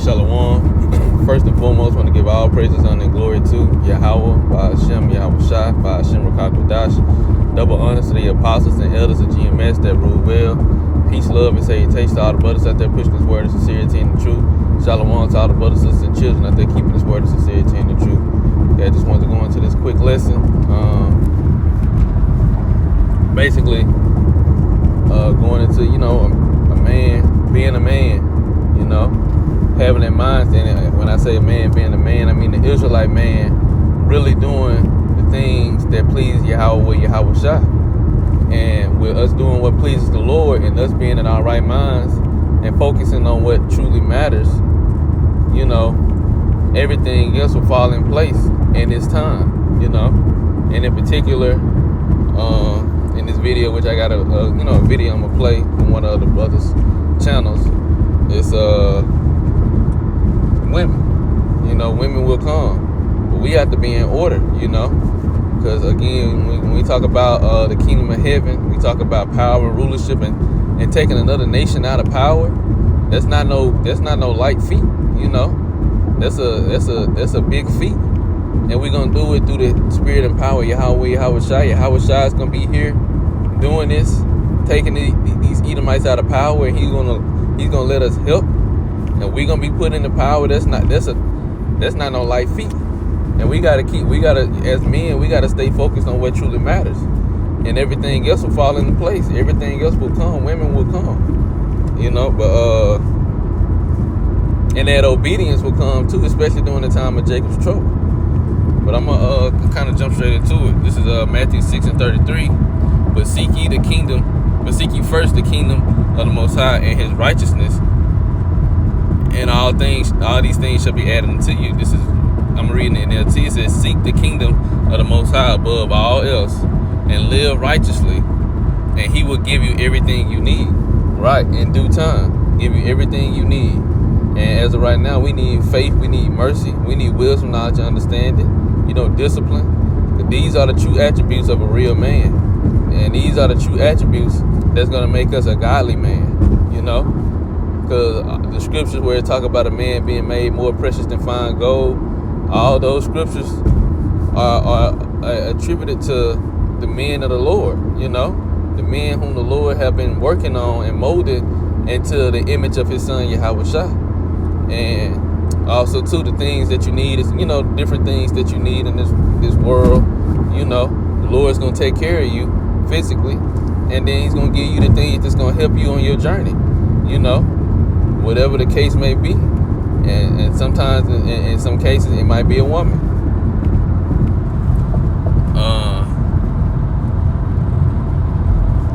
Shalom. First and foremost, I want to give all praises, honor, and glory to Yahweh, Ba'ashem, Yahweh Shai, Ba'ashem, Rakakwadash. Double honor to the apostles and elders of GMS that rule well. Peace, love, and salutation to all the brothers out there pushing this word of sincerity and the truth. Shalom to all the brothers, sisters, and children out there keeping this word of sincerity and the truth. Yeah, I just wanted to go into this quick lesson. Basically, going into, a man being a man, having that mindset. And when I say a man being a man, I mean the Israelite man really doing the things that please Yahweh Shai. And with us doing what pleases the Lord and us being in our right minds and focusing on what truly matters, everything else will fall in place in its time, And in particular, in this video, which I got a video I'm gonna play from one of the brothers' channels, it's women. Women will come, but we have to be in order, because again, when we talk about the kingdom of heaven, we talk about power and rulership and taking another nation out of power. That's not no light feat, That's a big feat, and we're gonna do it through the spirit and power of Yahweh Shai. Yahweh Shai is gonna be here doing this, taking these Edomites out of power, and he's gonna let us help, and we're gonna be put into power. That's not no light feat, and we gotta as men, we gotta stay focused on what truly matters, and everything else will fall into place. Everything else will come. Women will come, but and that obedience will come too, especially during the time of Jacob's trouble. But I'm gonna kind of jump straight into it. This is Matthew 6:33. But seek ye first the kingdom of the Most High and His righteousness, and all these things shall be added unto you. I'm reading it in NLT. It says, seek the kingdom of the Most High above all else, and live righteously, and He will give you everything you need, right, in due time. Give you everything you need. And as of right now, we need faith, we need mercy, we need wisdom, knowledge, and understanding, discipline. These are the true attributes of a real man. And these are the true attributes that's going to make us a godly man, because the scriptures where it talk about a man being made more precious than fine gold, all those scriptures are attributed to the men of the Lord, the men whom the Lord have been working on and molded into the image of His Son, Yahweh Shai. And also, too, the things that you need is, different things that you need in this world, the Lord's going to take care of you physically, and then He's going to give you the things that's going to help you on your journey, whatever the case may be. And sometimes, in some cases, it might be a woman.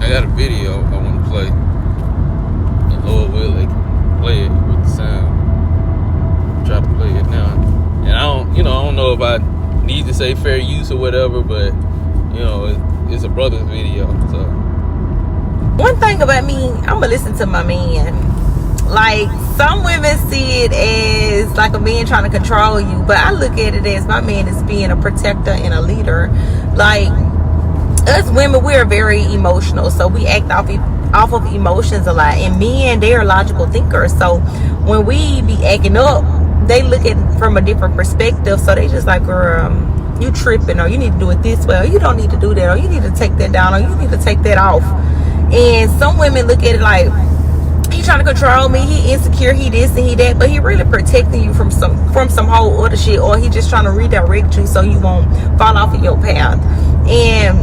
I got a video I want to play. The Lord will play it with the sound. Try to play it now. And I don't know if I need to say fair use or whatever, but it's a brother's video. So one thing about me, I'm gonna listen to my man. Like, some women see it as like a man trying to control you, but I look at it as my man is being a protector and a leader. Like, us women, we're very emotional, so we act off of emotions a lot, and men, they're logical thinkers. So when we be acting up, they look at it from a different perspective. So they just like, girl, you tripping, or you need to do it this way, or you don't need to do that, or you need to take that down, or you need to take that off. And some women look at it like, he trying to control me, he insecure, he this and he that, but he really protecting you from some whole other shit, or he just trying to redirect you so you won't fall off of your path. And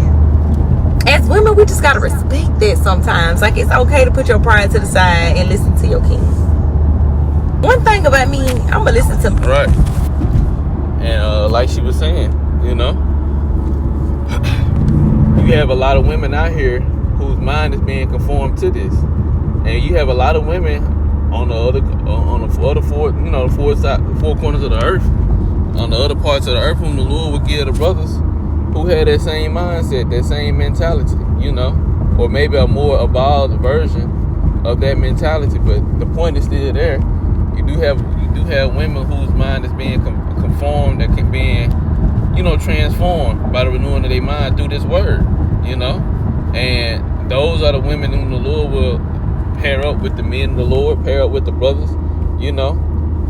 as women, we just gotta respect that sometimes. Like, it's okay to put your pride to the side and listen to your king. One thing about me, I'm gonna listen to me. Right. And like she was saying, you have a lot of women out here whose mind is being conformed to this, and you have a lot of women on the four corners of the earth, on the other parts of the earth, whom the Lord would give the brothers who had that same mindset, that same mentality, or maybe a more evolved version of that mentality. But the point is still there. You do have women whose mind is being conformed and can being, transformed by the renewing of their mind through this word, and those are the women whom the Lord will pair up with the men of the Lord, pair up with the brothers,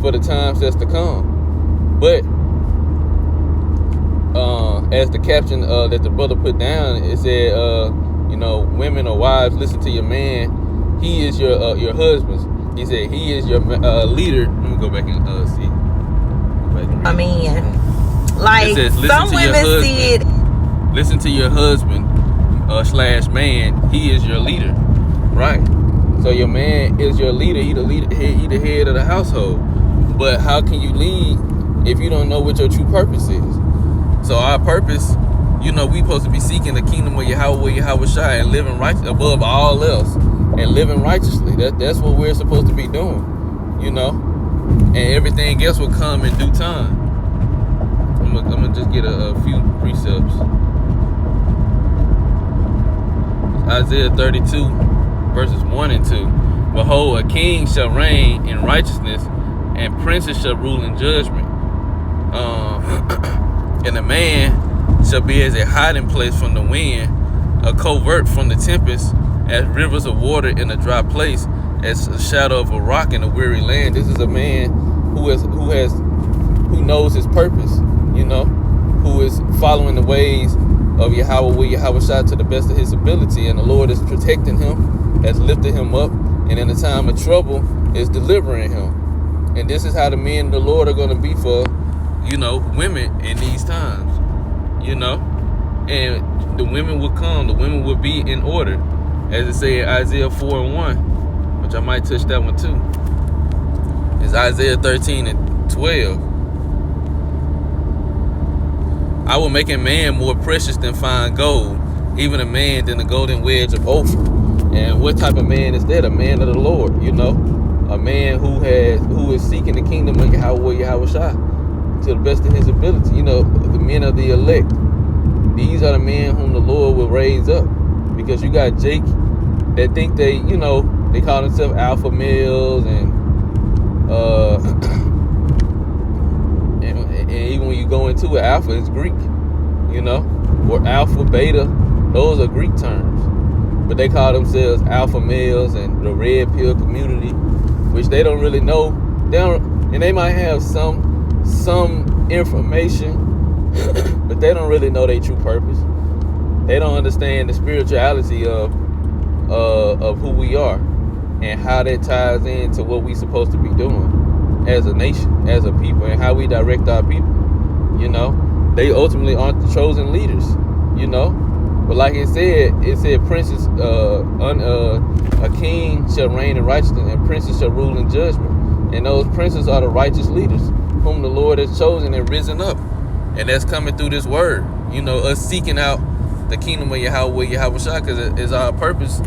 for the times that's to come. But as the caption that the brother put down, it said, women or wives, listen to your man. He is your husband. He said he is your leader. Let me go back and see. I mean, like some women see it. Listen to your husband / man. He is your leader, right? So your man is your leader. He the head of the household. But how can you lead if you don't know what your true purpose is? So our purpose, we supposed to be seeking the kingdom of Yahweh Shai and living right above all else, and living righteously. That's what we're supposed to be doing, and everything else will come in due time. I'm gonna just get a few precepts. Isaiah 32, verses 1 and 2. Behold, a king shall reign in righteousness, and princes shall rule in judgment. And a man shall be as a hiding place from the wind, a covert from the tempest, as rivers of water in a dry place, as a shadow of a rock in a weary land. This is a man who knows his purpose, who is following the ways of Yahweh Shai to the best of his ability, and the Lord is protecting him, has lifted him up, and in a time of trouble is delivering him. And this is how the men of the Lord are going to be for women in these times, and the women will come, the women will be in order, as it said in Isaiah 4 and 1, which I might touch that one too. It's Isaiah 13 and 12. I will make a man more precious than fine gold, even a man than the golden wedge of Ophir. And what type of man is that? A man of the Lord, a man who is seeking the kingdom of Yahweh Shai to the best of his ability. The men of the elect. These are the men whom the Lord will raise up. Because you got Jake that think they call themselves alpha males, and even when you go into it, alpha is Greek, or alpha, beta, those are Greek terms. But they call themselves alpha males and the red pill community, which they don't really know. And they might have some information, but they don't really know their true purpose. They don't understand the spirituality of who we are and how that ties into what we're supposed to be doing as a nation, as a people, and how we direct our people. They ultimately aren't the chosen leaders. But like it said princes, a king shall reign in righteousness, and princes shall rule in judgment. And those princes are the righteous leaders whom the Lord has chosen and risen up. And that's coming through this word. Us seeking out the kingdom of Yahweh Shai, because it's our purpose.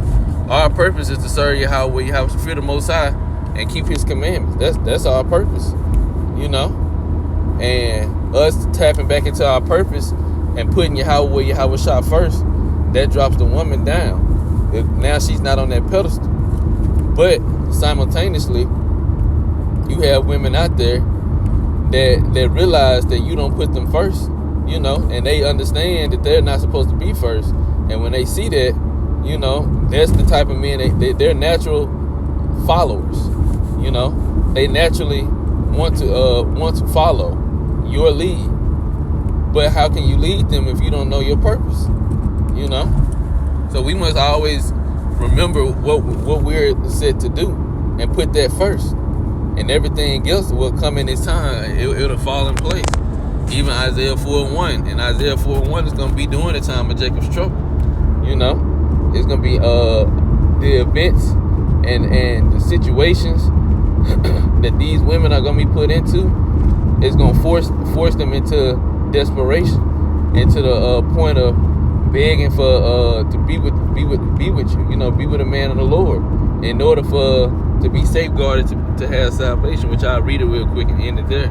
Our purpose is to serve Yahweh, fear the Most High, and keep His commandments. That's our purpose. And us tapping back into our purpose and putting Yahweh Shai first, that drops the woman down. Now she's not on that pedestal. But simultaneously, you have women out there that realize that you don't put them first, and they understand that they're not supposed to be first. And when they see that, that's the type of men, they're natural followers. They naturally want to follow your lead. But how can you lead them if you don't know your purpose? So we must always remember what we're set to do and put that first. And everything else will come in its time. It'll fall in place. Even Isaiah 4:1. And Isaiah 4:1 is going to be during the time of Jacob's trouble. It's going to be the events and the situations that these women are going to be put into. It's going to force them into desperation, into the point of begging for to be with you, be with a man of the Lord, in order to be safeguarded to have salvation. Which I'll read it real quick and end it there.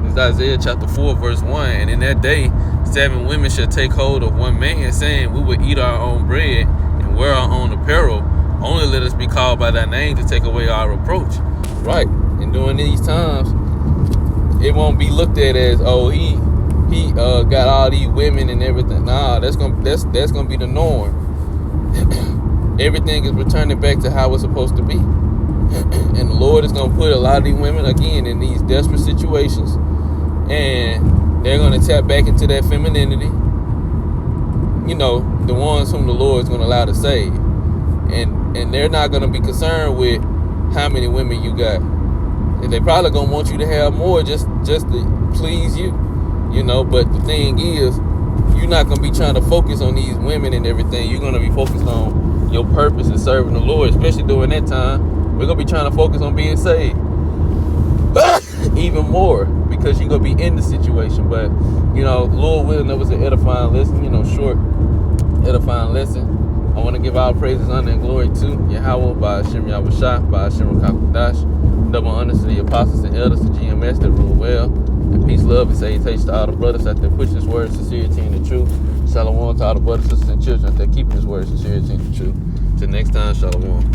It's Isaiah chapter 4 verse 1. And in that day 7 women shall take hold of one man, saying, we will eat our own bread and wear our own apparel. Only let us be called by thy name to take away our reproach. Right. And during these times, it won't be looked at as, he got all these women and everything. Nah, that's gonna be the norm. Everything is returning back to how it's supposed to be. And the Lord it's gonna put a lot of these women again in these desperate situations, and they're gonna tap back into that femininity. You know, the ones whom the Lord is gonna allow to save, and they're not gonna be concerned with how many women you got. And they probably gonna want you to have more just to please you, you know. But the thing is, you're not gonna be trying to focus on these women and everything. You're gonna be focused on your purpose and serving the Lord, especially during that time. We're gonna be trying to focus on being saved even more, because you're gonna be in the situation. But you know, Lord willing, that was an edifying lesson, you know, short edifying lesson. I want to give all praises, honor, and glory to Yahweh, by Hashem Yahushua, by Hashem Rakakadash. Double honors to the apostles and elders, to GMS that rule well. And peace, love, and salutations to all the brothers out there pushing this word, sincerity, and the truth. Shalom to all the brothers, sisters, and children out there keeping this word, sincerity, and the truth. Till next time, shalom.